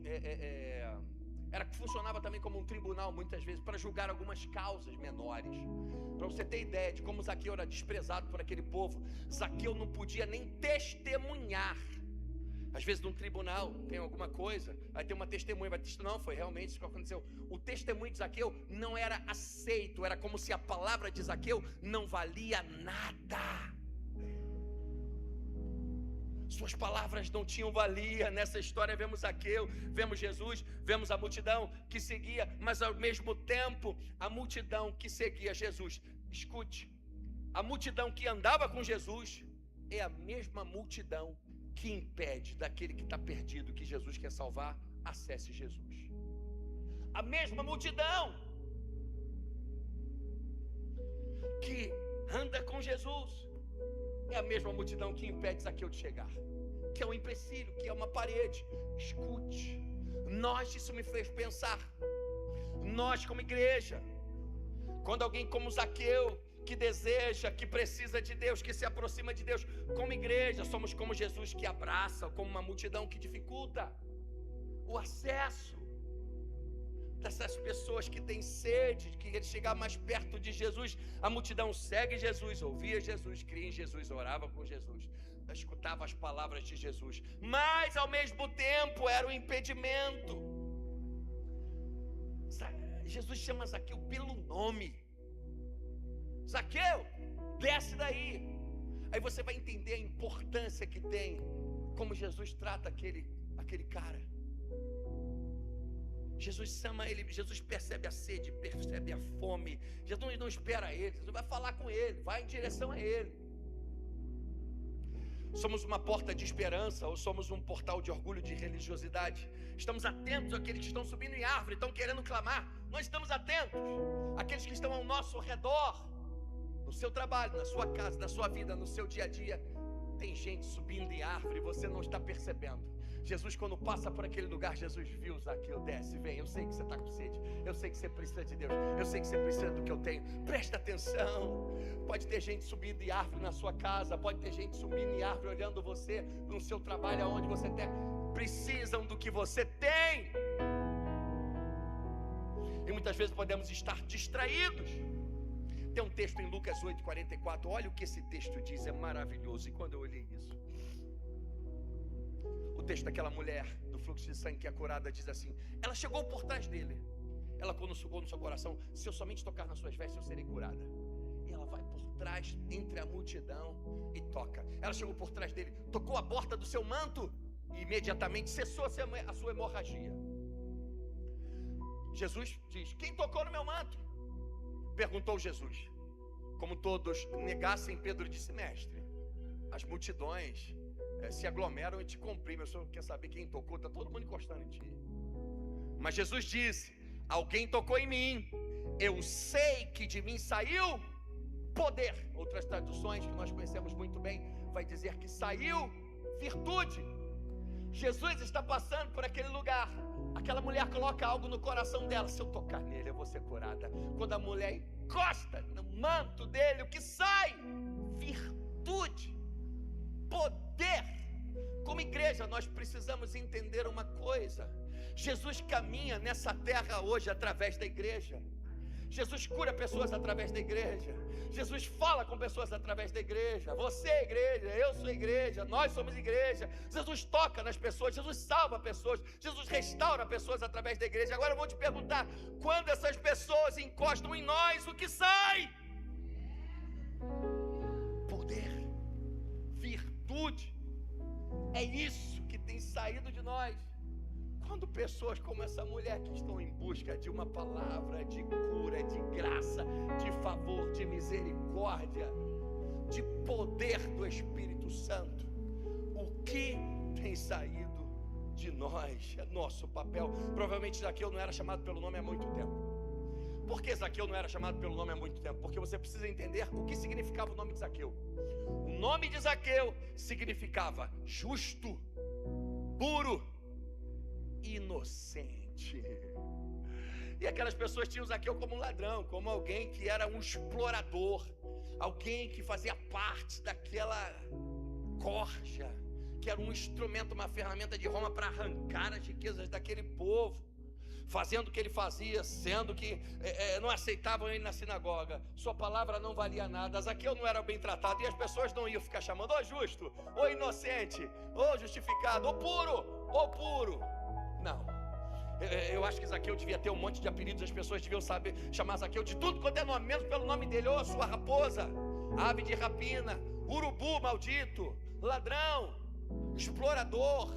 funcionava também como um tribunal, muitas vezes, para julgar algumas causas menores. Para você ter ideia de como Zaqueu era desprezado por aquele povo, Zaqueu não podia nem testemunhar. Às vezes num tribunal tem alguma coisa, vai ter uma testemunha, vai dizer: não, foi realmente isso que aconteceu. O testemunho de Zaqueu não era aceito, era como se a palavra de Zaqueu não valia nada. Suas palavras não tinham valia. Nessa história vemos Zaqueu, vemos Jesus, vemos a multidão que seguia, mas ao mesmo tempo a multidão que seguia Jesus, escute, a multidão que andava com Jesus é a mesma multidão que impede daquele que está perdido, que Jesus quer salvar, acesse Jesus. A mesma multidão que anda com Jesus é a mesma multidão que impede Zaqueu de chegar, que é um empecilho, que é uma parede. Escute, isso me fez pensar. Nós como igreja, quando alguém como Zaqueu, que deseja, que precisa de Deus, que se aproxima de Deus, como igreja, somos como Jesus, que abraça, como uma multidão que dificulta o acesso dessas pessoas que têm sede, que querem chegar mais perto de Jesus. A multidão segue Jesus, ouvia Jesus, cria em Jesus, orava com Jesus, escutava as palavras de Jesus, mas ao mesmo tempo era um impedimento. Jesus chama Zaqueu pelo nome: Zaqueu, desce daí. Aí você vai entender a importância que tem, como Jesus trata aquele cara. Jesus chama ele, Jesus percebe a sede, percebe a fome. Jesus não espera ele, Jesus vai falar com ele, vai em direção a ele. Somos uma porta de esperança ou somos um portal de orgulho, de religiosidade? Estamos atentos àqueles que estão subindo em árvore, estão querendo clamar. Nós estamos atentos àqueles que estão ao nosso redor, no seu trabalho, na sua casa, na sua vida, no seu dia a dia. Tem gente subindo em árvore e você não está percebendo. Jesus, quando passa por aquele lugar, Jesus viu Zaqueu, desce, vem, eu sei que você está com sede, eu sei que você precisa de Deus, eu sei que você precisa do que eu tenho, presta atenção. Pode ter gente subindo em árvore na sua casa, pode ter gente subindo em árvore olhando você no seu trabalho, aonde você tem, precisam do que você tem. E muitas vezes podemos estar distraídos. Tem um texto em Lucas 8:44, olha o que esse texto diz, é maravilhoso. E quando eu olhei isso, o texto daquela mulher do fluxo de sangue que é curada diz assim: ela chegou por trás dele, ela consultou no seu coração, se eu somente tocar nas suas vestes eu serei curada. E ela vai por trás entre a multidão e toca. Ela chegou por trás dele, tocou a borda do seu manto e imediatamente cessou a sua hemorragia. Jesus diz: quem tocou no meu manto? Perguntou Jesus. Como todos negassem, Pedro disse: mestre, as multidões se aglomeram e te comprimem, o senhor quer saber quem tocou? Está todo mundo encostando em ti. Mas Jesus disse: alguém tocou em mim, eu sei que de mim saiu poder. Outras traduções que nós conhecemos muito bem vai dizer que saiu virtude. Jesus está passando por aquele lugar, aquela mulher coloca algo no coração dela: se eu tocar nele eu vou ser curada. Quando a mulher encosta no manto dele, o que sai? Virtude, poder. Como igreja nós precisamos entender uma coisa: Jesus caminha nessa terra hoje através da igreja. Jesus cura pessoas através da igreja. Jesus fala com pessoas através da igreja. Você é igreja, eu sou igreja, nós somos igreja. Jesus toca nas pessoas, Jesus salva pessoas, Jesus restaura pessoas através da igreja. Agora eu vou te perguntar: quando essas pessoas encostam em nós, o que sai? Poder, virtude. É isso que tem saído de nós. Quando pessoas como essa mulher que estão em busca de uma palavra de cura, de graça, de favor, de misericórdia, de poder do Espírito Santo, o que tem saído de nós? É nosso papel. Provavelmente Zaqueu não era chamado pelo nome há muito tempo. Por que Zaqueu não era chamado pelo nome há muito tempo? Porque você precisa entender o que significava o nome de Zaqueu. O nome de Zaqueu significava justo, puro, inocente. E aquelas pessoas tinham Zaqueu como um ladrão, como alguém que era um explorador, alguém que fazia parte daquela corja, que era um instrumento, uma ferramenta de Roma para arrancar as riquezas daquele povo, fazendo o que ele fazia, sendo que não aceitavam ele na sinagoga, sua palavra não valia nada. Zaqueu não era bem tratado e as pessoas não iam ficar chamando ô justo, ô inocente, ô justificado, ô puro. Não, eu acho que Zaqueu devia ter um monte de apelidos. As pessoas deviam saber chamar Zaqueu de tudo quanto é nome, mesmo pelo nome dele. Ô sua raposa, ave de rapina, urubu maldito, ladrão, explorador.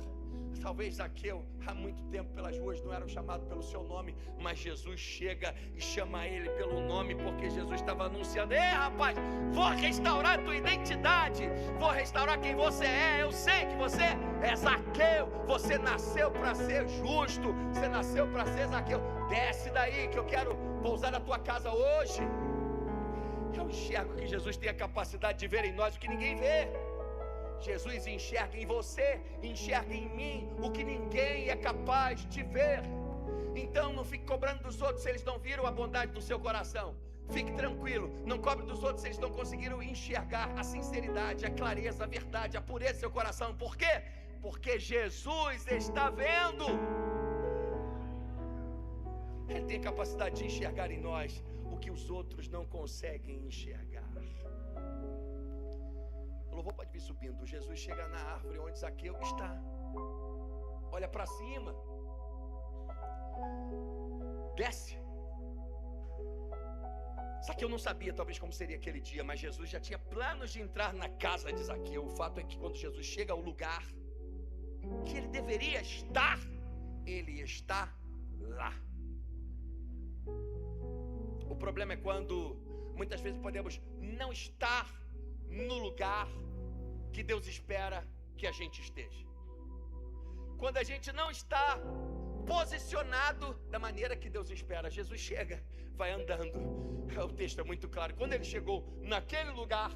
Talvez Zaqueu há muito tempo pelas ruas não eram chamados pelo seu nome, mas Jesus chega e chama ele pelo nome, porque Jesus estava anunciando: ei rapaz, vou restaurar a tua identidade, vou restaurar quem você é. Eu sei que você é Zaqueu, você nasceu para ser justo, você nasceu para ser Zaqueu. Desce daí que eu quero pousar na tua casa hoje. Eu enxergo que Jesus tem a capacidade de ver em nós o que ninguém vê. Jesus enxerga em você, enxerga em mim o que ninguém é capaz de ver. Então não fique cobrando dos outros se eles não viram a bondade do seu coração. Fique tranquilo, não cobre dos outros se eles não conseguiram enxergar a sinceridade, a clareza, a verdade, a pureza do seu coração. Por quê? Porque Jesus está vendo. Ele tem a capacidade de enxergar em nós o que os outros não conseguem enxergar. O louvor pode vir subindo. Jesus chega na árvore onde Zaqueu está. Olha para cima. Desce. Zaqueu não sabia talvez como seria aquele dia, mas Jesus já tinha planos de entrar na casa de Zaqueu. O fato é que quando Jesus chega ao lugar que ele deveria estar, ele está lá. O problema é quando muitas vezes podemos não estar no lugar que Deus espera que a gente esteja. Quando a gente não está posicionado da maneira que Deus espera. Jesus chega, vai andando. O texto é muito claro. Quando ele chegou naquele lugar,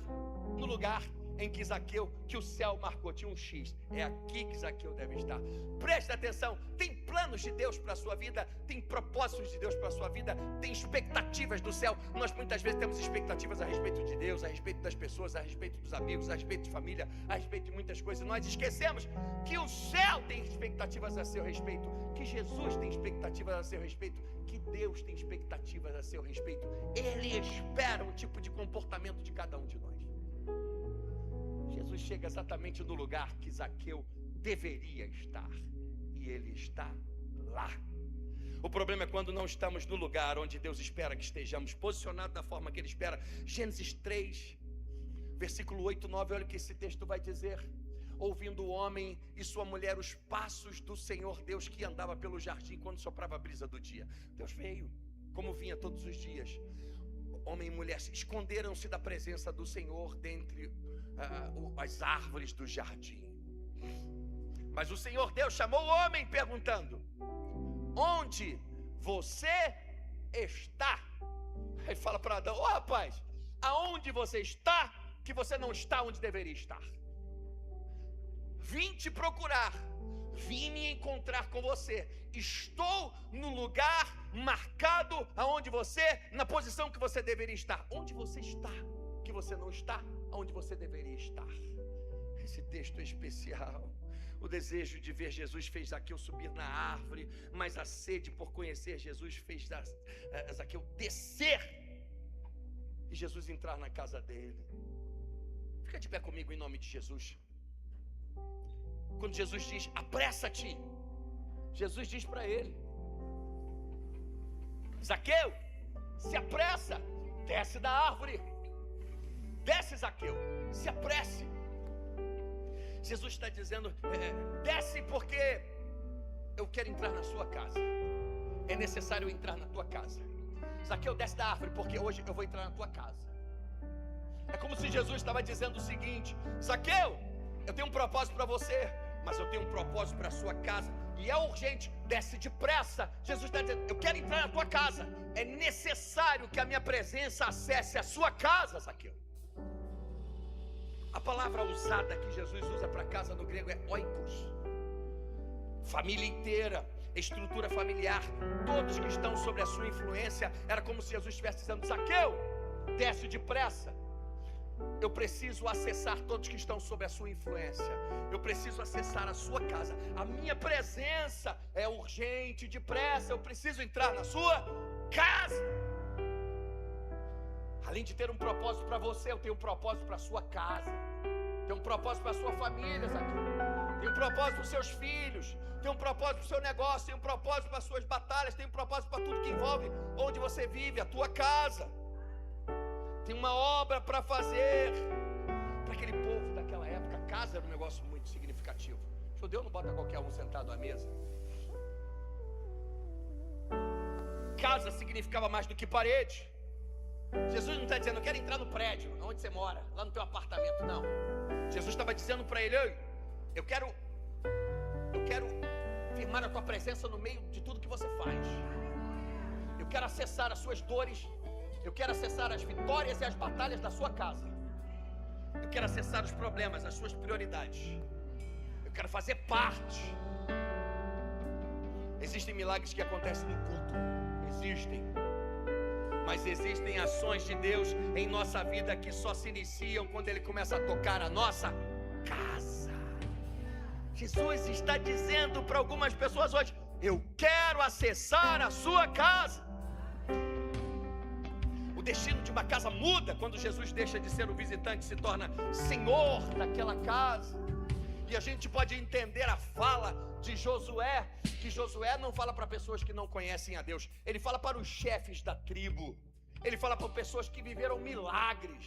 no lugar em que Zaqueu, que o céu marcou, tinha um X. É aqui que Zaqueu deve estar. Presta atenção, tem planos de Deus para a sua vida, tem propósitos de Deus para a sua vida, tem expectativas do céu. Nós muitas vezes temos expectativas a respeito de Deus, a respeito das pessoas, a respeito dos amigos, a respeito de família, a respeito de muitas coisas. Nós esquecemos que o céu tem expectativas a seu respeito, que Jesus tem expectativas a seu respeito, que Deus tem expectativas a seu respeito. Ele espera um tipo de comportamento de cada um de nós. Jesus chega exatamente no lugar que Zaqueu deveria estar, e ele está lá. O problema é quando não estamos no lugar onde Deus espera que estejamos, posicionados da forma que Ele espera. Gênesis 3, versículo 8, 9, olha o que esse texto vai dizer. Ouvindo o homem e sua mulher os passos do Senhor Deus, que andava pelo jardim quando soprava a brisa do dia. Deus veio, como vinha todos os dias. Homem e mulher esconderam-se da presença do Senhor dentre as árvores do jardim. Mas o Senhor Deus chamou o homem perguntando: onde você está? Ele fala para Adão: ô rapaz, aonde você está que você não está onde deveria estar? Vim te procurar, vim me encontrar com você. Estou no lugar marcado aonde você, na posição que você deveria estar. Onde você está que você não está aonde você deveria estar? Esse texto é especial. O desejo de ver Jesus fez Zaqueu subir na árvore, mas a sede por conhecer Jesus fez Zaqueu descer e Jesus entrar na casa dele. Fica de pé comigo em nome de Jesus. Quando Jesus diz: apressa-te, Jesus diz para ele: Zaqueu, se apressa, desce da árvore. Desce, Zaqueu, se apresse. Jesus está dizendo: desce porque eu quero entrar na sua casa. É necessário entrar na tua casa. Zaqueu, desce da árvore porque hoje eu vou entrar na tua casa. É como se Jesus estava dizendo o seguinte: Zaqueu, eu tenho um propósito para você, mas eu tenho um propósito para a sua casa, e é urgente, desce depressa. Jesus está dizendo: eu quero entrar na tua casa. É necessário que a minha presença acesse a sua casa, Zaqueu. A palavra usada que Jesus usa para casa no grego é oikos. Família inteira, estrutura familiar, todos que estão sobre a sua influência. Era como se Jesus estivesse dizendo: Zaqueu, desce depressa. Eu preciso acessar todos que estão sob a sua influência. Eu preciso acessar a sua casa. A minha presença é urgente, depressa. Eu preciso entrar na sua casa. Além de ter um propósito para você, eu tenho um propósito para a sua casa. Tenho um propósito para a sua família, Zaqueu. Tenho um propósito para os seus filhos. Tenho um propósito para o seu negócio. Tenho um propósito para as suas batalhas. Tenho um propósito para tudo que envolve onde você vive, a tua casa. Tem uma obra para fazer. Para aquele povo daquela época, a casa era um negócio muito significativo. O judeu não bota qualquer um sentado à mesa. Casa significava mais do que parede. Jesus não está dizendo: eu quero entrar no prédio onde você mora, lá no teu apartamento, não. Jesus estava dizendo para ele: eu quero firmar a tua presença no meio de tudo que você faz. Eu quero acessar as suas dores. Eu quero acessar as vitórias e as batalhas da sua casa. Eu quero acessar os problemas, as suas prioridades. Eu quero fazer parte. Existem milagres que acontecem no culto. Existem. Mas existem ações de Deus em nossa vida que só se iniciam quando Ele começa a tocar a nossa casa. Jesus está dizendo para algumas pessoas hoje: eu quero acessar a sua casa. O destino de uma casa muda quando Jesus deixa de ser o visitante e se torna senhor daquela casa. E a gente pode entender a fala de Josué, que Josué não fala para pessoas que não conhecem a Deus. Ele fala para os chefes da tribo. Ele fala para pessoas que viveram milagres.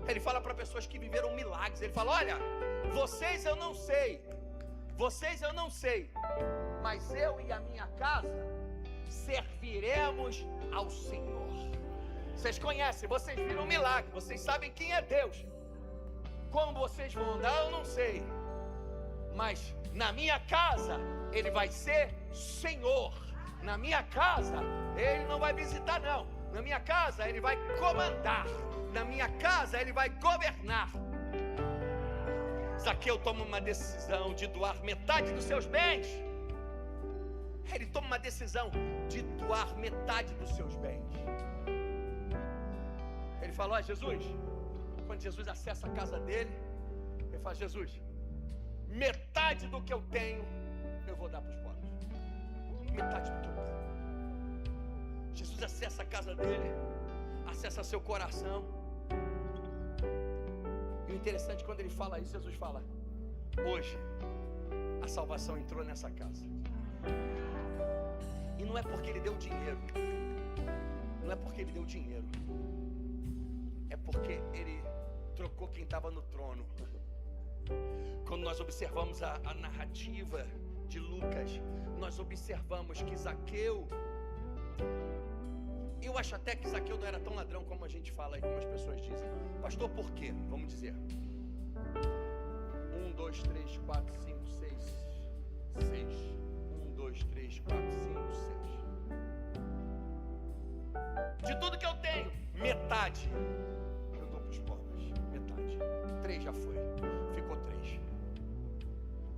Ele fala para pessoas que viveram milagres. Ele fala: olha, vocês eu não sei, mas eu e a minha casa serviremos ao Senhor. Vocês conhecem, vocês viram um milagre, vocês sabem quem é Deus. Como vocês vão andar, eu não sei, mas na minha casa Ele vai ser Senhor. Na minha casa Ele não vai visitar, não. Na minha casa Ele vai comandar. Na minha casa Ele vai governar. Zaqueu toma uma decisão de doar metade dos seus bens. Ele toma uma decisão de doar metade dos seus bens. Ele falou: ó, Jesus, quando Jesus acessa a casa dele, ele fala: Jesus, metade do que eu tenho eu vou dar para os pobres. Metade do que eu tenho. Jesus acessa a casa dele, acessa seu coração. E o interessante, quando ele fala isso, Jesus fala: hoje a salvação entrou nessa casa. E não é porque ele deu dinheiro, não é porque ele deu dinheiro, é porque ele trocou quem estava no trono. Quando nós observamos a narrativa de Lucas, nós observamos que Zaqueu, eu acho até que Zaqueu não era tão ladrão como a gente fala aí, como as pessoas dizem. Pastor, por quê? Vamos dizer: 1, 2, 3, 4, 5, 6. 1, 2, 3, 4, 5, 6. De tudo que eu tenho, metade eu dou para os pobres. Metade. 3 já foi. Ficou 3.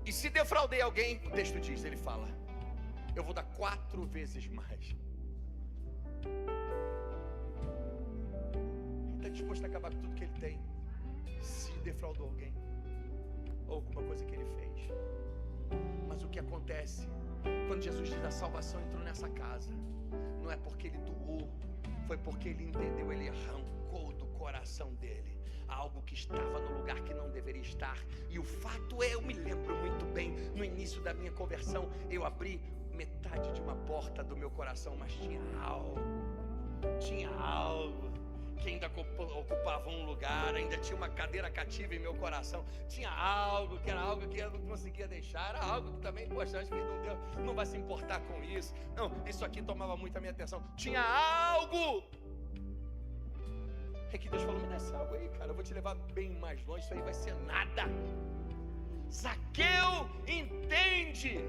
E se defraudei alguém, o texto diz, ele fala: eu vou dar 4 vezes mais. Ele está disposto a acabar com tudo que ele tem, se defraudou alguém, ou com uma coisa que ele fez. Mas o que acontece quando Jesus diz: a salvação entrou nessa casa, não é porque ele doou, foi porque ele entendeu, ele arrancou do coração dele algo que estava no lugar que não deveria estar. E o fato é, eu me lembro muito bem, no início da minha conversão, eu abri metade de uma porta do meu coração, mas tinha algo que ainda ocupava um lugar, ainda tinha uma cadeira cativa em meu coração, tinha algo que era algo que eu não conseguia deixar, era algo que também, poxa, acho que não vai se importar com isso, não, isso aqui tomava muito a minha atenção, tinha algo, é que Deus falou: me dá esse algo aí, cara, eu vou te levar bem mais longe, isso aí vai ser nada. Zaqueu entende.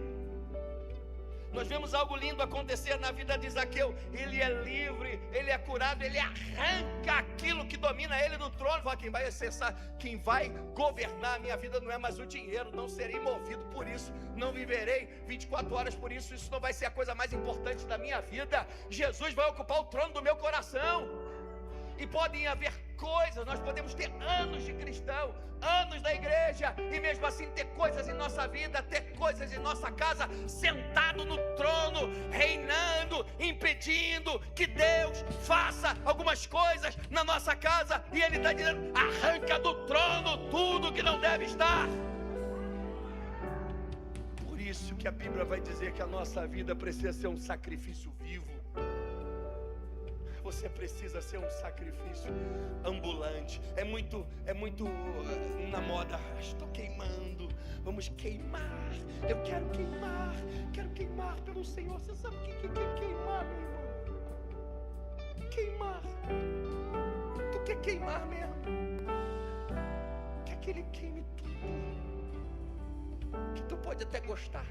Nós vemos algo lindo acontecer na vida de Zaqueu. Ele é livre, ele é curado, ele arranca aquilo que domina ele do trono. Fala: quem vai acessar, quem vai governar a minha vida não é mais o dinheiro, não serei movido por isso, não viverei 24 horas por isso, isso não vai ser a coisa mais importante da minha vida. Jesus vai ocupar o trono do meu coração. E podem haver coisas, nós podemos ter anos de cristão, anos da igreja, e mesmo assim ter coisas em nossa vida, ter coisas em nossa casa, sentado no trono, reinando, impedindo que Deus faça algumas coisas na nossa casa, e Ele está dizendo: arranca do trono tudo que não deve estar. Por isso que a Bíblia vai dizer que a nossa vida precisa ser um sacrifício vivo. Você precisa ser um sacrifício ambulante. É muito na moda: estou queimando, vamos queimar, eu quero queimar pelo Senhor. Você sabe o que é queimar, meu irmão? Queimar. Tu quer queimar mesmo? Quer que Ele queime tudo, que tu pode até gostar,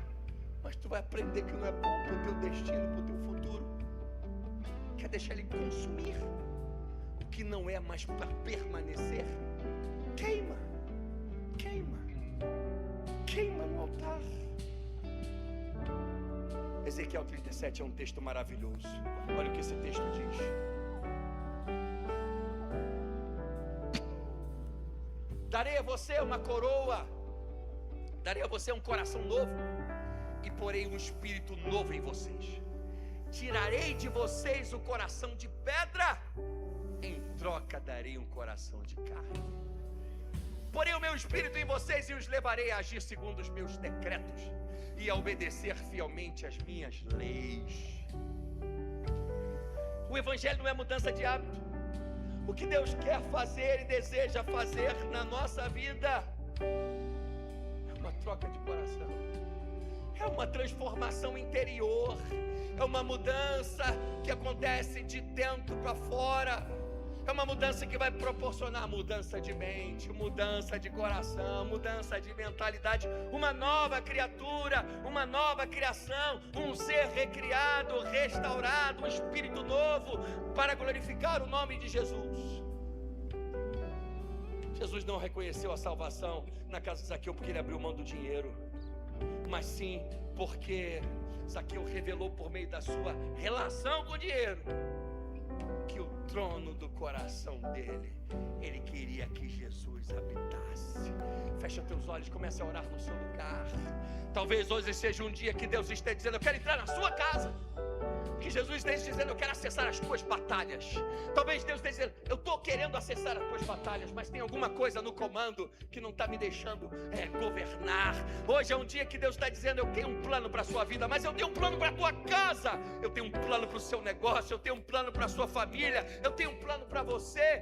mas tu vai aprender que não é bom para o teu destino, para o teu futuro. Quer deixar Ele consumir o que não é mais para permanecer? Queima no altar. Ezequiel 37 é um texto maravilhoso. Olha o que esse texto diz: darei a você uma coroa, darei a você um coração novo, e porei um espírito novo em vocês. Tirarei de vocês o coração de pedra, em troca darei um coração de carne. Porei o meu espírito em vocês e os levarei a agir segundo os meus decretos e a obedecer fielmente as minhas leis. O evangelho não é mudança de hábito. O que Deus quer fazer e deseja fazer na nossa vida é uma troca de coração, é uma transformação interior, é uma mudança que acontece de dentro para fora. É uma mudança que vai proporcionar mudança de mente, mudança de coração, mudança de mentalidade, uma nova criatura, uma nova criação, um ser recriado, restaurado, um espírito novo para glorificar o nome de Jesus. Jesus não reconheceu a salvação na casa de Zaqueu porque ele abriu mão do dinheiro, mas sim porque Zaqueu revelou por meio da sua relação com o dinheiro que o trono do coração dele, ele queria que Jesus habitasse. Fecha teus olhos, comece a orar no seu lugar. Talvez hoje seja um dia que Deus esteja dizendo: eu quero entrar na sua casa. Que Jesus esteja dizendo: eu quero acessar as tuas batalhas. Talvez Deus esteja dizendo: eu estou querendo acessar as tuas batalhas, mas tem alguma coisa no comando que não está me deixando governar. Hoje é um dia que Deus está dizendo: eu tenho um plano para a sua vida, mas eu tenho um plano para a tua casa, eu tenho um plano para o seu negócio, eu tenho um plano para a sua família, eu tenho um plano para você.